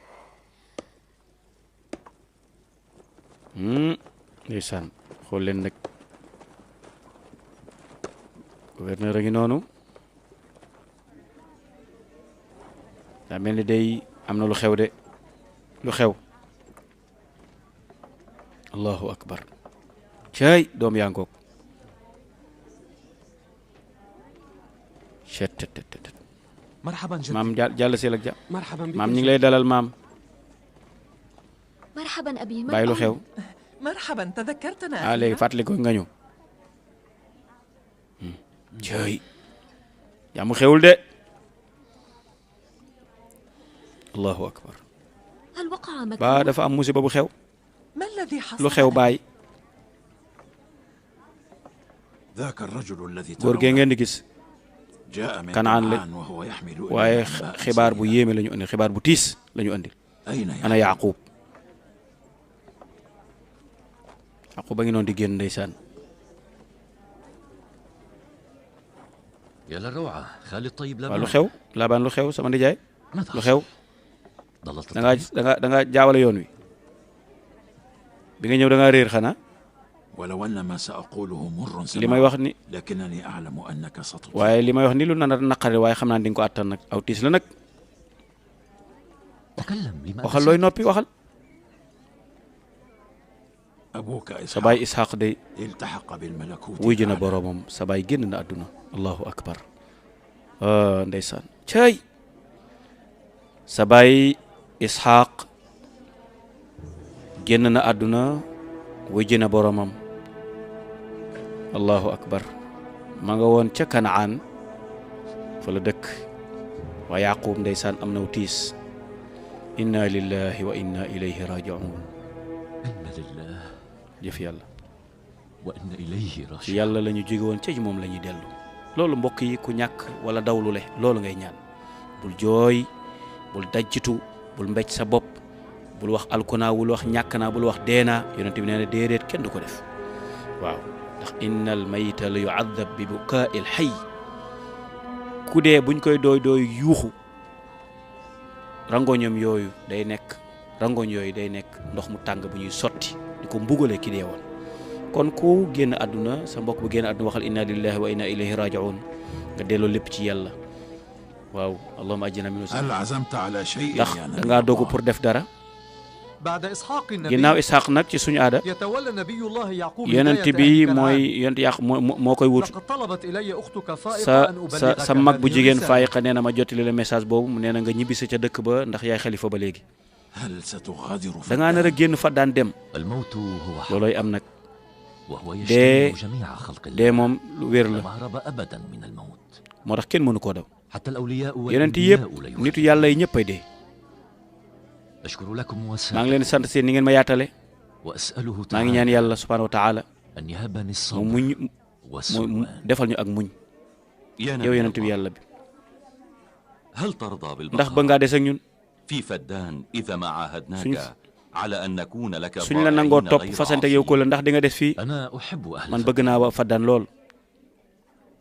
C: ndeysaan xool leen nag gouverneur a ngi noonu daa mel ni day am na lu xew de lu xew allahu akbar cay doom yaa ngoog cettt
H: مرحبا جدي
C: maam jàll seel ak ja
H: مرحبا بك
C: maam ñu ngi lay dalal maam
I: مرحبا أبي
C: bàyyi lu xew
E: مرحبا تذكرتنا
C: ah léegi
E: أخيراً؟
C: fàttali ko nga ñëw cay jàmm xewul de allahu akbar
I: هل وقع
C: ba
I: مكروه؟
C: dafa am musiba bu xew
E: ما الذي حصل؟
C: lu xew baay
G: ذاك الرجل الذي
C: góor gee ngeen di gis
G: جاء من
C: Kanaan la
G: كنعان وهو يحمل
C: waaye
G: إلينا أنباء
C: xibaar bu
G: سيئة.
C: yéeme la ñu indi xibaar bu tiis la ñu indi
G: أين
C: ana Yaaqub Yaaqub ba ngi noonu di génn ndeysaan
D: يا للروعة خالي الطيب
C: waaw lu
D: لما
C: xew laabaan lu xew sama ndijaay
D: ماذا
C: lu
D: حصل؟
C: xew
D: ضللت
C: da ngaa
D: الطريق؟
C: da nga jaawale yoon wi bi nga ñëw da ngaa réer xanaa
G: ولو أن ما سأقوله مر
C: li may wax ni
G: لكنني أعلم أنك ستطيع
C: waaye li may wax ni lu nar a naqari waaye xam naa di nga ko attan nag aw tiis la nag
D: تكلم لما
C: waxal looy noppi waxal
G: أبوك
C: sa baay
G: إسحاق
C: Isxaaq day
G: التحق بالملكوت
C: wuy ji na
G: الأعلى.
C: boroomam sa baay génn na àdduna allahu akbar ndeysaan cay sa baay Isxaaq génn na àdduna wuy ji na boroomam allahu akbar ma nga woon ca Kanaan fa la dëkk waa Yaaqub ndeysaan am na tiis inna lillahi wa inna ilayhi raji'un
D: إن لله
C: jëf yàlla
D: وإن إليه
C: ci
D: راجعون
C: yàlla la ñu jóge woon ca ci moom la ñuy dellu loolu mbokk yi ku ñàkk wala dawlu le loolu ngay ñaan bul jooy bul dajjitu bul mbéj sa bopp bul wax alkunaa bul wax ñàkk naa bul wax deenaa yonent bi nee na déedéet kenn du ko def waaw ndax innal mayta la yu'adhab bi bukaa'il hayy ku dee buñ koy dooy yuuxu rangoñam yooyu day nekk rangoñ yooyu day nekk ndox mu tàng bu ñuy sotti di ko mbugale ki dee woon kon ku génn àdduna sa mbokk bu génn àdduna waxal inna lillahi wa inna ilayhi raji'un nga delloo lépp ci yàlla waaw allahumma ajina minhu
G: هل عزمت على شيء
C: ndax
G: يا
C: da
G: نبي
C: ngaa dogu
G: الله؟
C: pour def dara
H: بعد إسحاق النبي
C: ginnaaw Isxaaq nag ci suñu aada
H: يتولى نبي الله يعقوب
C: yonent
H: هداية
C: bi
H: أهل
C: mooy
H: كنعان.
C: yonent yàq moo koy wut
H: لقد طلبت إلي أختك فائقة
C: sa
H: أن
C: sa
H: أبلغك
C: sa mag bu
H: هذه
C: jigéen
H: الرسالة.
C: Faayiqa nee na ma jottali la message boobu nee na nga ñibbisi ca dëkk ba ndax yaay xalifa ba léegi
G: هل ستغادر
C: da ngaa nar a génn fa daan dem
D: الموت هو حق
C: loolooy am nag
D: وهو
C: dee
D: يشتمل جميع خلق
C: dee
D: الله
C: moom lu wér la
D: لا مهرب أبدا من الموت
C: moo tax kenn mënu koo daw
D: حتى الأولياء
C: yonent yëpp
D: والأنبياء لا
C: nitu
D: يخافون.
C: yàlla yi ñëpp ay dee
D: أشكر لكم
C: maa ngi
D: وسائل
C: leen di sant seen ni ngeen ma yaatale
D: وأسأله
C: maa ngi ñaan
D: تعالى
C: yàlla subhanahu wa taala
D: أن يهبني
C: mu
D: الصبر
C: muñ mu
D: والسلوان
C: defal ñu ak muñ
J: يا
C: yow
J: نبي
C: yonent bi
J: الله،
C: yàlla bi
J: هل ترضى
C: ndax ba
J: بالبقاء
C: ngaa des ak ñun
J: في فدان إذا ما عاهدناك على أن نكون لك
C: suñ la nangoo
J: ضائعين
C: topp
J: غير
C: fasante yow ko la
J: عاصين؟
C: ndax di nga des fii
D: أنا أحب أهل
C: man bëgg naa wa faddaan lool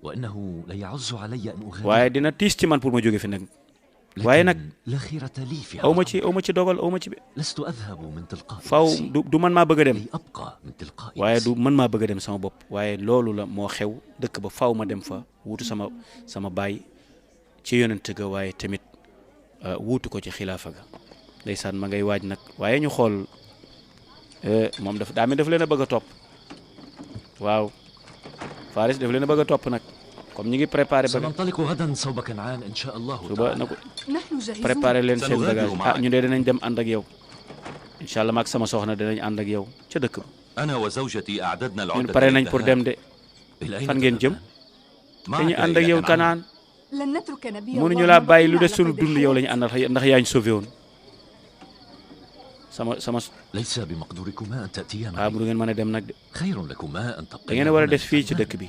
D: وإنه لا يعز علي أن
C: waaye
D: أغادر
C: dina tiis ci man pour ma jóge fi nag waaye nag
D: لكن لا خيرة لي في
C: aw ma
D: هذا
C: ci aw ma ci dogal aw ma ci
D: لست أذهب من تلقاء
C: faw
D: نفسي
C: du man maa bëgg a dem
D: لي أبقى من تلقاء
C: waaye du
D: نفسي
C: man maa bëgg a dem sama bopp waaye loolu la moo xew dëkk ba faw ma dem fa wuutu sama baay ci yonent ga waaye tamit wuutu ko ci xilaafa ga ndeysaan ma ngay waaj nag waaye ñu xool moom daa mel daf leen a bëgg a topp waaw Faris daf leen a bëgg a topp nag comme ñi ngi préparé ba
D: سننطلق غدا صوب كنعان إن شاء الله
C: suba na
D: تعالى
C: ko
F: نحن جاهزون.
C: préparé leen seen
J: سنغادر
C: bagage
J: معك.
C: ñu dee dinañ dem ànd ak yow incha allah maag sama soxna dinañ ànd ak yow ca dëkk ba
J: أنا وزوجتي أعددنا
C: ñun
J: العدة
C: pare nañ pour dem de
D: إلى أين
C: fan ngeen jëm
D: تذهبان؟
C: dañuy
J: معك
C: ànd ak
J: إلى
C: yow
J: كنعان.
C: kanaan
F: لن نترك نبي
C: mënuñu
F: الله
C: laa bàyyi lu
F: مبقيا
C: des
F: على
C: sunu
F: قيد
C: dund yow la ñu
F: الحياة.
C: àndal ndax yaa ñu sauvé woon sama
D: ليس بمقدوركما أن تأتيا
C: waaw bu
D: معي
C: du ngeen mën a dem nag de
D: خير لكما أن
C: da
D: تبقيا
C: ngeen a war a
D: هنا
C: des fii ci
D: في
C: dëkk bi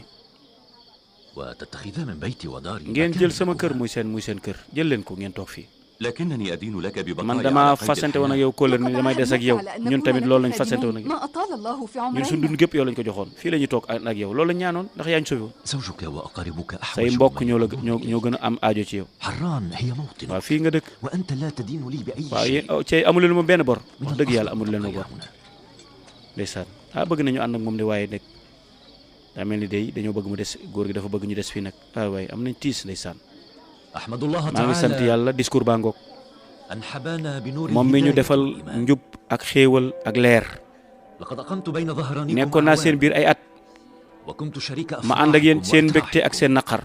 D: وتتخذا من بيتي وداري
C: ngeen
D: مكانا
C: jël sama kër
D: لكما.
C: muy seen kër jël leen ko ngeen toog fii
J: لكنني أدين لك
C: man
J: ببقائي
C: dama
J: على قيد
C: fasante woon ak
J: الحياة.
C: yow kóllëre ni
F: لقد
C: damay des ak yow
F: عهدناك على أن
C: ñun
F: نكون
C: tamit
F: لك
C: loolu lañ fasante woon
F: خادمين
C: ak yow
F: ما أطال الله في
C: ñun suñ
F: عمرنا.
C: dund gépp yow lañ ko joxoon fii la ñuy toog ak yow loolu lañ ñaanoon ndax yaa ñu sauvé woon
D: زوجك وأقاربك
C: say
D: أحوج
C: mbokk
D: من
C: ñoo la
D: يقضون
C: ñoo gën a am aajo ci yow
D: حران هي
C: waaw
D: موطنك
C: fii nga dëkk
D: وأنت لا تدين لي بأي
C: waaw
D: شيء
C: yéen ci amul leen ma benn bor
D: من
C: wax dëgg yàlla
D: الأفضل
C: amul leen ma
D: تبقيا
C: bor
D: هنا.
C: ndeysaan bëgg nañu ànd ak moom de waaye nag daa mel ni day dañoo bëgg mu des góor gi dafa bëgg ñu des fii nag waaye am nañ tiis ndeysaan
D: أحمد الله
C: maa ngi sant
D: تعالى
C: yàlla discours baa ngoog
D: أن حبانا بنور
C: moom mi ñu
D: الهداية
C: defal
D: والإيمان.
C: njub ak xéewal ak leer
D: لقد أقمت بين ظهرانيكم
C: nekkoon naa seen
D: أعوام
C: biir ay at
D: وكنت شريك
C: ma ànd ak yéen
D: أفراحكم
C: seen mbégte ak
D: وأتراحكم.
C: seen naqar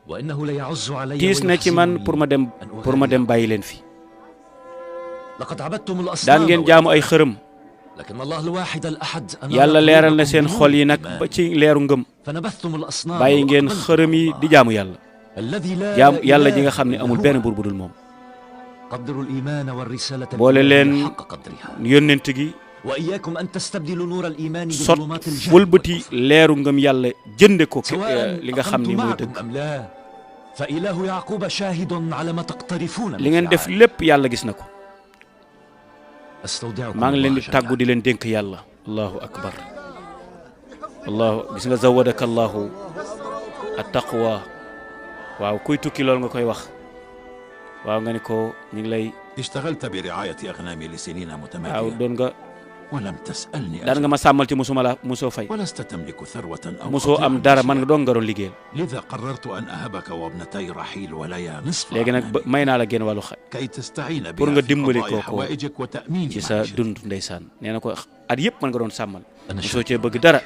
D: وإنه لا يعز علي
C: tiis na ci man pour ma dem bàyyi leen fi
D: لقد عبدتم
C: daan
D: الأصنام
C: ngeen jaamu ay xërëm
D: لكن الله الواحد الأحد
C: yàlla leeral na seen xol yi nag ba ci leeru ngëm
D: فنبثتم الأصنام
C: bàyyi ngeen
D: وأقبلتم
C: xërëm yi
D: على
C: di
D: الله.
C: jaamu yàlla
D: الذي لا
C: jaam yàlla
D: إله
C: ji nga xam ne
D: إلا
C: amul
D: هو.
C: benn buur bu dul moom
D: قدروا الإيمان والرسالة
C: boole leen
D: الإلهية حق قدرها
C: yónnent gi
D: وإياكم أن تستبدلوا نور الإيمان
C: sot
D: بظلمات الجهل
C: wëlbati
D: والكفر.
C: leeru ngëm yàlla jënde ko
D: سواء
C: li nga xam
D: أقمت
C: ni mooy
D: معكم
C: dëgg
D: أم لا فإله يعقوب شاهد على ما تقترفون
C: li ngeen def
D: من
C: lépp yàlla gis na ko
D: أستودعكم
C: maa ngi leen di
D: الله
C: tàggu
D: جميعا.
C: di leen dénk yàlla allahu akbar allahu gis nga zawadaka allahu attaqwa waaw kuy tukki loolu nga koy wax waaw nga ni ko ñu ngi lay
G: اشتغلت برعاية أغنامي لسنين
C: waaw
G: متمادية
C: doon nga
G: ولم تسألني
C: daan nga
G: أجل
C: ma sàmmal ci musuma la musoo fay
G: ولست تملك ثروة أو
C: musoo am
G: قطيعا
C: dara
G: من
C: man nga
G: شيء.
C: doon nga doon liggéeyal
G: لذا قررت أن أهبك وابنتي رحيل وليا نصف
C: léegi nag
G: أغنامي
C: may naa la génn wàllu xaj
G: كي تستعين
C: pour nga
G: بها في
C: dimbali
G: قضاء
C: ko
G: حوائجك وتأمين
C: ci sa
G: معيشتك.
C: dund ndeysaan nee na ko at yëpp mën nga doon sàmmal
D: أنا
C: musoo cee
D: شاكر
C: bëgg dara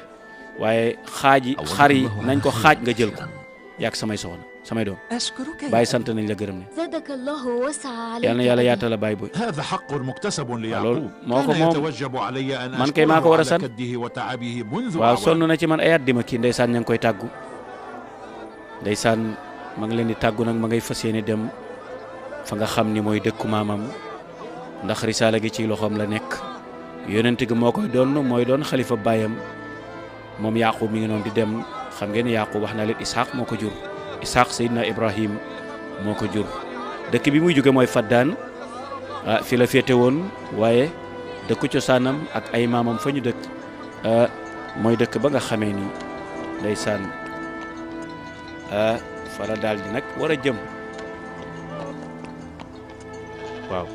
C: waaye xar yi
D: أولكم الله
C: nañ ko
D: على
C: xaaj
D: خير
C: nga jël ko
D: كثيراً.
C: yaag samay soxna samay doom
E: أشكرك يا
C: bàyyi
E: أبي.
C: sant nañ la gërëm ne
I: زادك الله ووسع عليك
C: yal na yàlla
I: أبي.
C: yaatal la bàyyi boy
G: هذا حق مكتسب
C: loolu
G: ليعقوب
C: moo ko
G: كان
C: moom
G: يتوجب علي أن
C: man kay maa ko
G: أشكره
C: war a
G: على
C: sant
G: كده وتعبه منذ
C: waaw sonn
G: أعوام
C: na ci man ay at di ma kii ndeysaan ña ngi koy tàggu ndeysaan ma ngi leen di tàggu nag ma ngay fas yéene dem fa nga xam ni mooy dëkku maamam ndax risaala gi ci loxoom la nekk yonent gi moo koy doon mooy doon xalifa baayam moom Yaaqub mi ngi noonu di dem xam ngeen Yaaqub wax na leen Isxaaq moo ko jur Isxaaq Seydina Ibrahim moo ko jur dëkk bi muy jóge mooy Faddaan fi la féete woon waaye dëkku cosaanam ak ay maamam fa ñu dëkk mooy dëkk ba nga xamee ni ndeysaan fa la daal di nag war a jëm waaw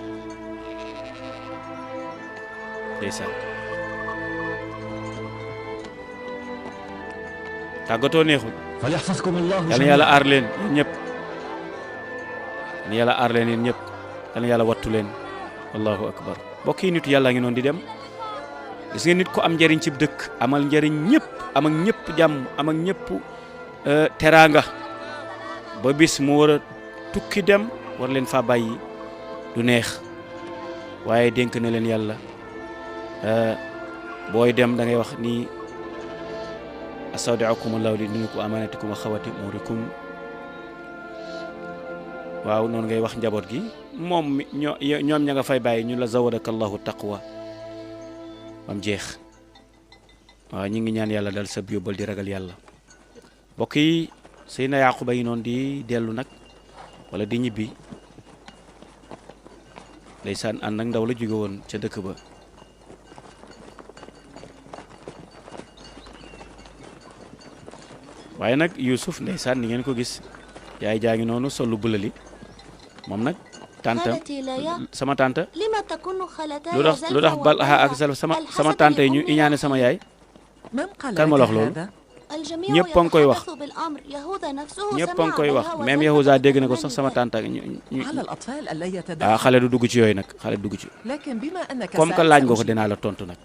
C: ndeysaan tàggatoo neexul.
D: فليحفظكم الله
C: yal na yàlla aar leen yéen ñëpp. yal na yàlla aar leen yéen ñëpp. yal na yàlla wattu leen. allahu akbar. mbokk yi nitu yàlla ngi noonu di dem. gis nga nit ko am njëriñ ci dëkk amal njëriñ ñëpp am ak ñëpp jàmm am ak ñëpp teraanga ba bis mu war a tukki dem war leen fa bàyyi du neex waaye dénk na leen yàlla booy dem da ngay wax ni astawdi'ukum allahu li dinikum amanatikum wa xawati umurikum waaw noonu ngay wax njaboot gi moom ñoom ña nga fay bàyyi ñu la zawadaka allahu taqwa bam jeex waaw ñi ngi ñaan yàlla dal sa yóbbal di ragal yàlla mbokk yi Seydina Yaquba yi noonu di dellu nag wala di ñibbi ndeysaan ànd ak ndaw la jóge woon ca dëkk ba waaye nag Yuusuf ndeysaan ni ngeen ko gis yaay jaa ngi noonu solu bulali moom nag tante sama tante lu tax Balha ak sama tante yi ñu iñaane sama yaay kan ma la wax loolu ñëpp a ngi koy wax ñëpp a ngi koy wax même Yahuza dégg na ko sax sama tante ak xale du dugg ci yooyu nag xale du dugg ci comme que laaj nga ko dinaa la tontu nag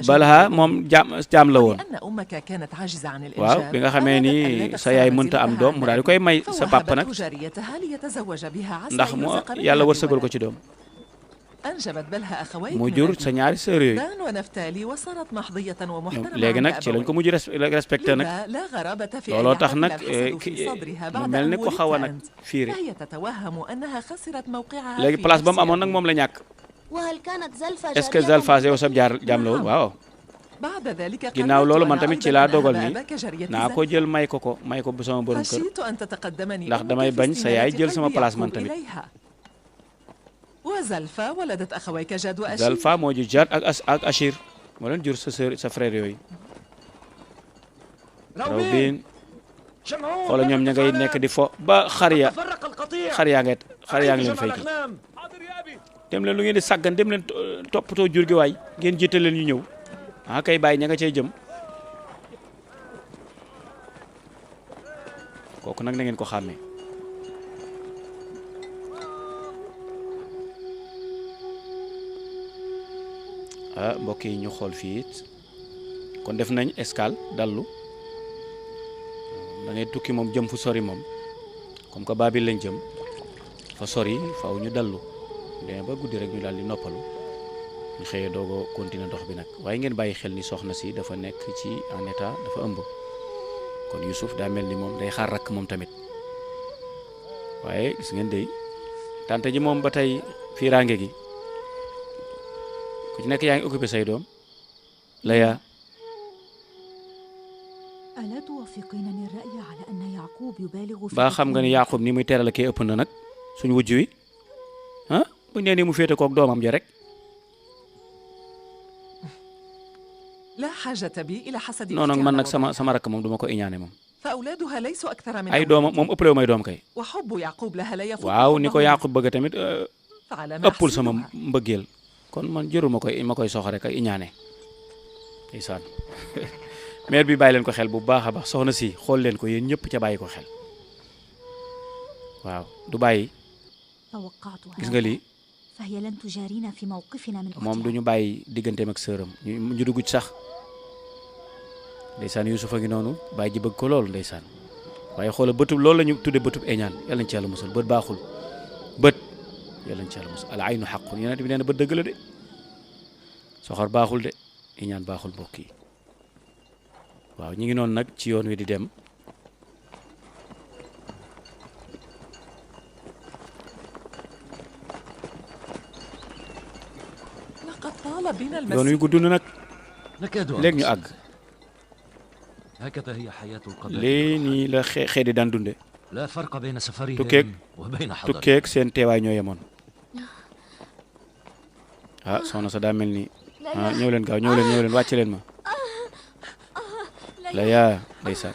C: Balha moom jaam la woon waaw bi nga xamee ni sa yaay mënta am doom mu daal di koy may sa papa nag ndax mu yàlla wërsëgal ko ci doom mu jur sa ñaari sœur yooyu léegi nag ci lañ ko mujj respecté nag looloo tax nag mu mel ni ko xaw a nag fiire léegi place ba mu amoon nag moom la ñàkk est-ce que Zalfa yow sab jaam la woon waaw ginnaaw loolu man tamit ci laa dogal ni naa ko jël may ko bu sama borom kër ndax damay bañ sa yaay jël sama place man tamit Zalfa moo jur Jaad ak Achir moo leen jur sa frère yooyu Rawbin xoola ñoom ña ngay nekk di fo ba xar yaa ngi leen fay ki dem leen lu ngeen di sàggan dem leen toppatoo jur gi waay ngeen jiite leen ñu ñëw kay bàyyi ña nga cay jëm kooku nag na ngeen ko xàmmee mbokk yi ñu xool fii it kon def nañ escale dallu da ngay tukki moom jëm fu sori moom comme que Babil lañ jëm fa sori faaw ñu dallu demee ba guddi rek ñu daal di noppalu ñu xëyee doogo continuer dox bi nag waaye ngeen bàyyi xel ni soxna si dafa nekk ci en état dafa ëmb kon Youssouf daa mel ni moom day xaar rakk moom tamit waaye gis ngeen day tante ji moom ba tey fiiraange gi ku ci nekk yaa ngi occupé say doom Laya ba xam nga ni Yaqub ni muy teral kee ëpp na nag suñu wujj wi bu ñu nee nii mu féete koog doomam ja rek non non man nag sama rakk moom duma ko iñaane moom ay doomam moom ëppalewu may doom kay waaw ni ko Yaqub bëgg tamit ëppul sama mbëggeel kon man jërul ma koy soxore kay iñaane ndeysaan maire bi bàyyi leen ko xel bu baax a baax soxna si xool leen ko yéen ñëpp ca bàyyi ko xel waaw du bàyyi gis nga lii moom du ñu bàyyi digganteem ak sëram ñu dugg ci sax ndeysaan Yuusufa ngi noonu bàyyi ji bëgg ko loolu ndeysaan waaye xoola bëtub loolu la ñu tudde bëtub eñaan yàlla nañ ci yàlla musal bët baaxul bët yàlla nañ ci yàlla musal al aynu xaqun yonent bi nee na bët dëgg la de soxor baaxul de eñaan baaxul mbokk yi waaw ñu ngi noonu nag ci yoon wi di dem yoon wi gudd na nag léegi ñu àgg lii nii la xeet yi daan dunde tukkeeg seen teewaay ñoo yemoon soxna sa daa mel ni ñëw leen gaaw ñëw leen wàcc leen ma la yaa ndeysaan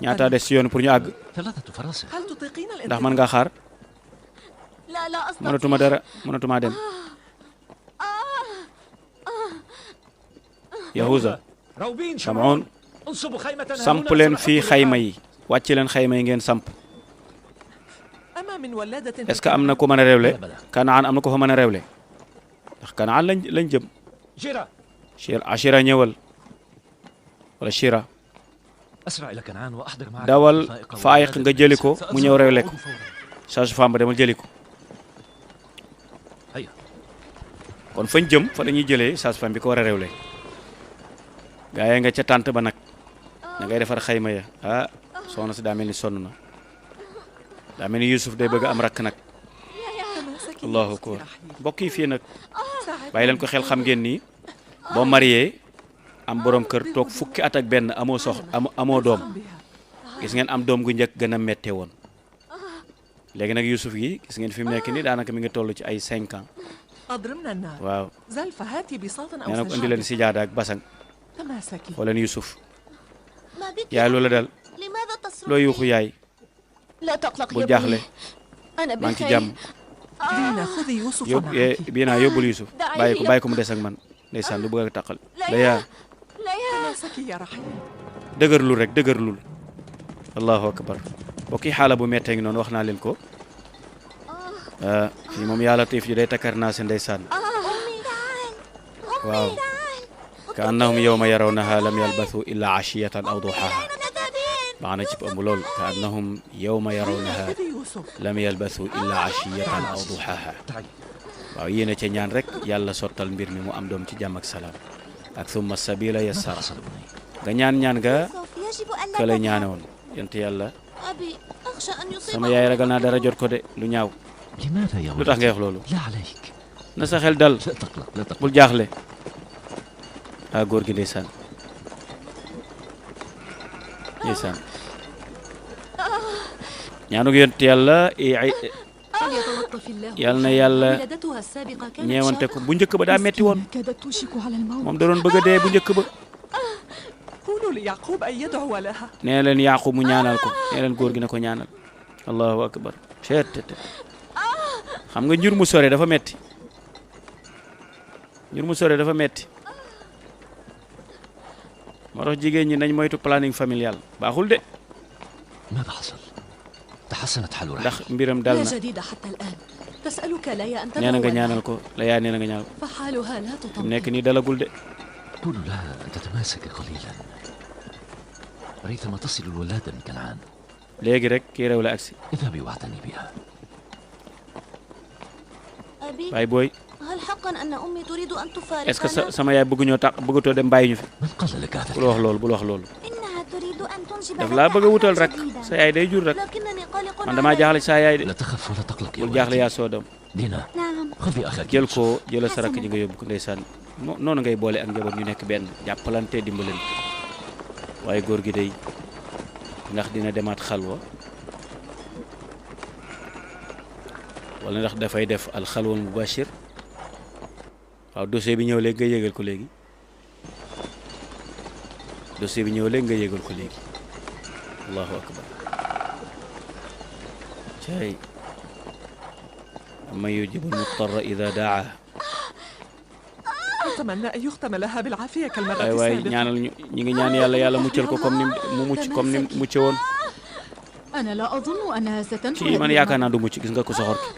C: ñaata des ci yoon pour ñu àgg ndax mën nga xaar mënatuma dem Yahuza
G: روبين
C: Shamoun
G: انصبوا خيمتنا
C: samp leen fii xayma yi wàcc leen xayma yi ngeen samp
E: أما من ولادة
C: est-ce que am na ko mën a réewle Kanaan am na ko fa mën a réewle ndax Kanaan lañ jëm
G: جيرا
C: Ashira ñëwal wala Shira
G: أسرع إلى كنعان وأحضر معك
C: dawal Faayiq nga jëli ko mu ñëw réewle ko sage-femme ba demal jëli ko
G: هيا
C: kon fañ jëm fa la ñuy jëlee sage-femme bi ko war a réewle gaa yi nga ca tànt ba nag da ngay defar xayma ya ah soxna si daa mel ni sonn na daa mel ni Yusuf day bëgg am rakk nag allahu akbar mbokk yi fii nag bàyyi leen ko xel xam ngeen ni boo marié am borom kër toog fukki at ak benn amoo doom gis ngeen am doom gu njëkk gën a métte woon léegi nag Yusuf gi gis ngeen fi mu nekk nii daanaka mi ngi toll ci ay 5 ans waaw nee na ko indi leen sijaada ak basang xool leen Yusuf yaay loola dal loo yuuxu yaay bul jaaxle maa ngi ci jàmm bii naa yóbbul Yusuf bàyyi ko mu des ak man ndeysaan lu bëgg a taqal Laya dëgërlul rek dëgërlul allahu akbar bokki xaala bu mettee ngi noonu wax naa leen ko fii moom yàlla tiif ji day takkar naa se ndeysaan waaw ka annahum yawma yarawnaha lam yalbathu illa ashiyatan aw duhaha baax na ci ëmb lool ka annahum yawma yarawnaha lam yalbathu illa ashiyatan aw duhaha waaw yéena ca ñaan rek yàlla sottal mbir mi mu am doom ci jàmm ak salaam ak summa sabila yassara nga ñaan nga ka la ñaane woon yent yàlla sama yaay ragal naa dara jot ko de lu ñaaw lu tax ngay wax loolu na sa xel dal bul jaaxle ah góor gi ndeysaan ñaanug yent yàlla yàlla na yàlla ñeewante ko bu njëkk ba daa metti woon moom da doon bëgg a dee bu njëkk ba nee leen Yaaqub mu ñaanal ko nee leen góor gi na ko ñaanal allahu akbar xam nga njur mu sore dafa metti moo tax jigéen ñi nañ moytu planning familial baaxul de ndax mbiram dal na nee na nga ñaanal ko la yaa nee na nga ñaanal ko fi mu nekk nii dalagul de
D: قولوا لها أن تتماسك قليلا ريثما تصل الولادة من كنعان
C: léegi rek kii réew la agsi
D: اذهبي واعتني بها
C: baay booy
I: هل حقا أن أمي تريد أن تفارقنا؟
C: est-ce que sama yaay bëggatoo dem bàyyi ñu fi
D: من قال لك هذا
C: bul wax loolu
I: إنها تريد أن تنجب
C: daf laa bëgg a wutal rek sa yaay day jur rek
I: لكنني قلق
C: man damaa jaaxle sa yaay de
D: لا تخف ولا تقلق يا
C: bul jaaxle yaa soo doom
D: دينا
I: نعم
D: خذي أخاك
C: jël ko jëla sa rakk ji nga yóbbu ko ndeysaan noonu ngay boole ak njaboot ñu nekk benn jàppalante dimbalante waaye góor gi day ndax dina demaat xalwa wala ndax dafay def al xalwa mubashir waaw dossier bi ñëw léegi nga yégal ko léegi allahu akbar cay man yujibu al-muttarra idha da'aa
E: أتمنى أن يختم لها بالعافية كالمرة
C: waay
E: السابقة.
C: ñaanal ñi ngi ñaan yàlla muccal ko comme ni mu mucce woon
F: أنا لا أظن أنها ستنجو.
C: ci man yaakaar naa du mucc gis nga ko soxor ki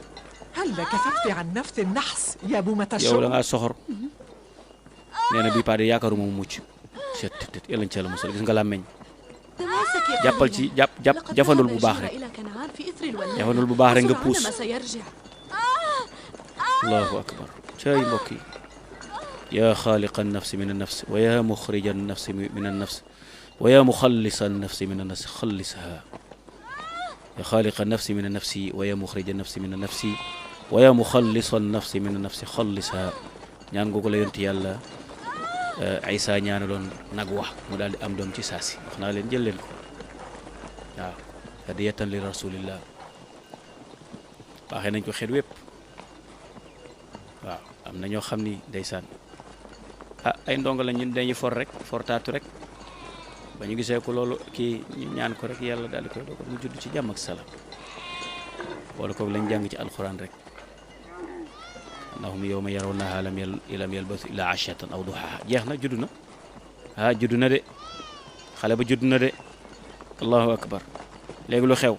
E: هل كففت عن نفث النحس يا بومة
C: yow da
E: الشؤم؟
C: ngaa soxor nee na bii paa de yaakaaruma mu mucc set yàlla ci yàlla musal gis nga làmmeñ jàppal ci jafandul bu baax rek jafandul bu baax rek nga puus allahu akbar cay mbokk yi yaa xaaliqa nafsi min annafs wa yaa muxrija nafsi min annafs wa yaa muxallisa nafsi min annafs xallisha yaa xaaliqa nafsi min annafsi wa yaa muxrija nafsi min annafsi wa yaa muxallisa nafsi min annafsi xallisha ñaan googu la yonti yàlla Isa ñaanaloon nag wax mu daal di am doom ci saasi wax naa leen jël leen ko waaw hadiyatan li rasulillah baaxee nañ ko xet wépp waaw am na ñoo xam ni ndeysaan ay ndongo la ñun dañuy fortaatu rek ba ñu gisee ko loolu kii ñu ñaan ko rek yàlla daal di koy dogal mu judd ci jàmm ak salaam wala ko lañ jàng ci alxuraan rek annahum yawma yarawnaha lam yalbathu illa ashiyatan aw duhaha jeex na judd na juddu na de xale ba juddu na de allahu akbar léegi lu xew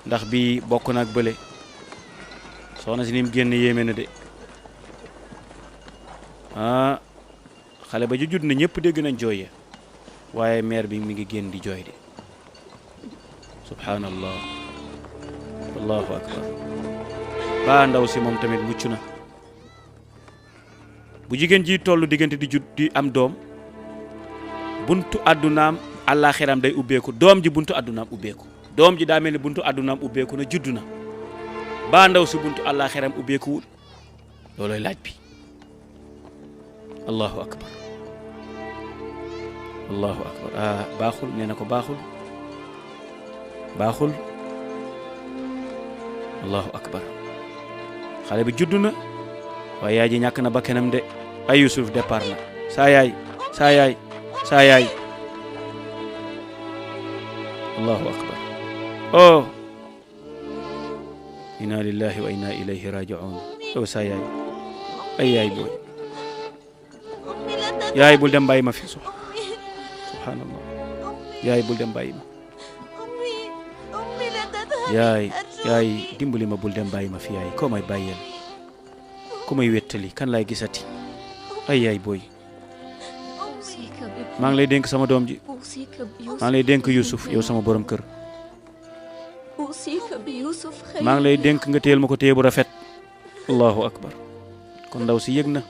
C: ndax bi bokk na ak bële soxna si ni mu génn yéeme na de xale ba ju judd na ñëpp dégg nañ jooy ya waaye mère bi mi ngi génn di jooy de subhanallah allahu akbar ba ndaw si moom tamit mucc na bu jigéen ji tollu diggante di am doom buntu àddunaam àllaaxiram day ubbeeku doom ji buntu àddunaam ubbeeku doom ji daa mel ni buntu àddunaam ubbeeku na juddu na ba ndaw si buntu àllaaxiram ubbeekuwul loolooy laaj bi allahu akbar allahu akbar baaxul nee na ko baaxul allahu akbar xale bi juddu na waaye yaay ji ñàkk na bakkanam de ay Yusuf départ na saa yaay allahu akbar inna lillahi wa inna ilayhi raji'un saa yaay ay yaay booy yaay bul dem bàyyi ma fi subhanallah yaay bul dem bàyyi ma yaay dimbali ma bul dem bàyyi ma fi yaay koo may bàyyeel ku may wettali kan lay gisati ay yaay booy maa ngi lay dénk sama doom ji maa ngi lay dénk Yusuf yow sama borom kër maa ngi lay dénk nga téyel ma ko téye bu rafet allahu akbar kon ndaw si yëg na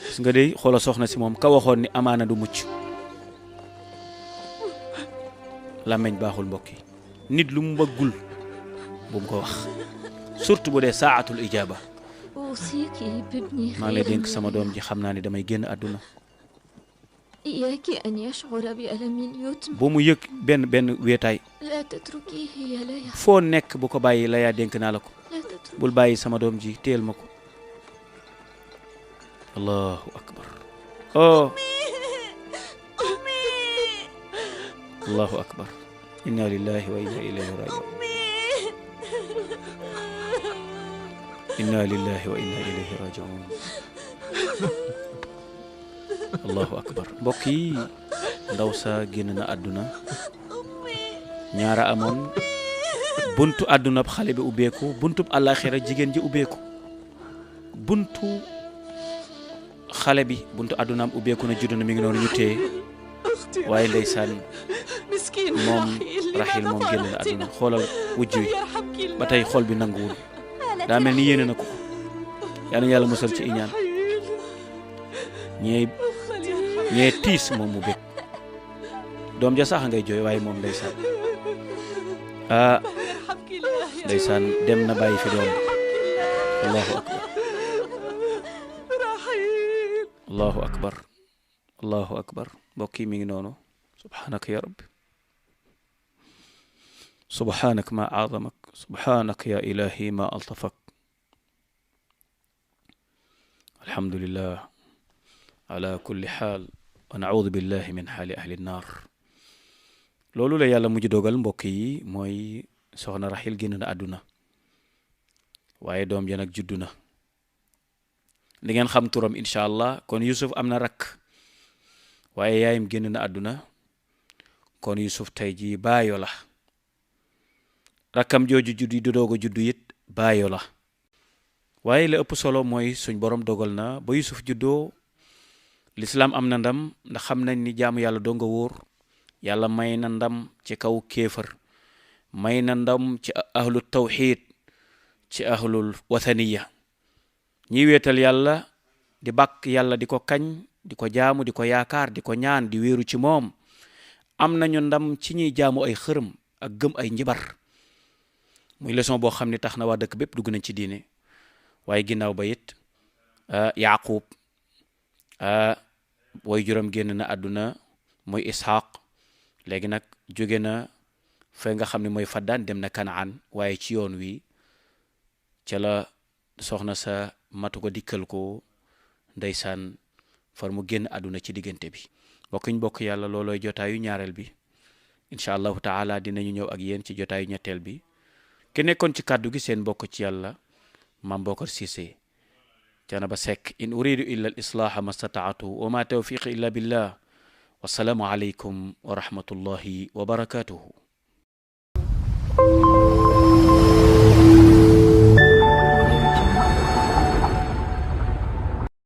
C: gis nga dey xoola soxna si moom ka waxoon ni amaana du mucc làmmeñ baaxul mbokk yi nit lu mu bëggul bu mu ko wax surtout bu dee saatul ijaaba maa ngi lay dénk sama doom ji xam naa ne damay génn àdduna bu mu yëg benn wéetaay foo nekk bu ko bàyyi la yaa dénk naa la ko bul bàyyi sama doom ji téel ma ko allahu akbar allahu akbar inna lillahi wa inna ilayhi raji'un inna lillahi wa inna ilayhi raji'un allahu akbar mbokk yi ndaw sa génn na àdduna ñaara amoon buntu àdduna xale bi ubbeeku buntu àllaaxira jigéen ji ubbeeku buntu xale bi buntu àddunaam ubbeeku na juddu na mi ngi noonu ñu téye waaye ndeysaan moom Rahil moom génn na àdduna xoolal wujj wi ba tey xol bi nanguwul daa mel ni yéene na ko yal na yàlla musal ci iñaan ñee tiis moom mu bég doom ja sax ngay jooy waaye moom ndeysaan ndeysaan dem na bàyyi fi doom allahu akbar allahu akbar allahu akbar mbokk yi mi ngi noonu subhanaka ya rabbi subhanak ma azamak subhanak ya ilahi ma altafak alhamdulillah ala kulli xaal wa naudu billahi min xaali ahli nnar loolu la yàlla mujj dogal mbokk yi mooy soxna Rahil génn na àdduna waaye doom ja nag juddu na di ngeen xam turam incha allah kon Yusuf am na rakk waaye yaayam génn na àdduna kon Yusuf tey jii baayo la rakkam jooju juddu du doog a juddu it baayo la waaye la ëpp solo mooy suñ borom dogal na ba Yusuf juddoo lislaam am na ndam ndax xam nañ ni jaamu yàlla doo nga wóor yàlla may na ndam ci kaw kéefër may na ndam ci ahlu tawxiid ci ahlul wathaniya ñi weetal yàlla di bàkk yàlla di ko kañ di ko jaamu di ko yaakaar di ko ñaan di wéeru ci moom am nañu ndam ci ñuy jaamu ay xërëm ak gëm ay njibar muy leçon boo xam ne tax na waa dëkk bépp dugg nañ ci diine waaye ginnaaw ba it Yaaqub way juróom génn na àdduna muy Isxaaq léegi nag jóge na fa nga xam ne mooy Faddaan dem na Kanaan waaye ci yoon wi ca la soxna sa matu ko dikkal ko ndeysaan far mu génn àdduna ci diggante bi bokk yàlla loolooy jotaayu ñaareel bi incha allahu taala dinañu ñëw ak yéen ci jotaayu ñetteel bi ki nekkoon ci kàddu gi seen bokk ci yàlla Mame Bocar Cissé Thiénaba Seck in uridu illa al islaha mastataatu wa ma tawfiqi illa billah wasalaamu aleykum wa rahmatullahi wa barakatuhu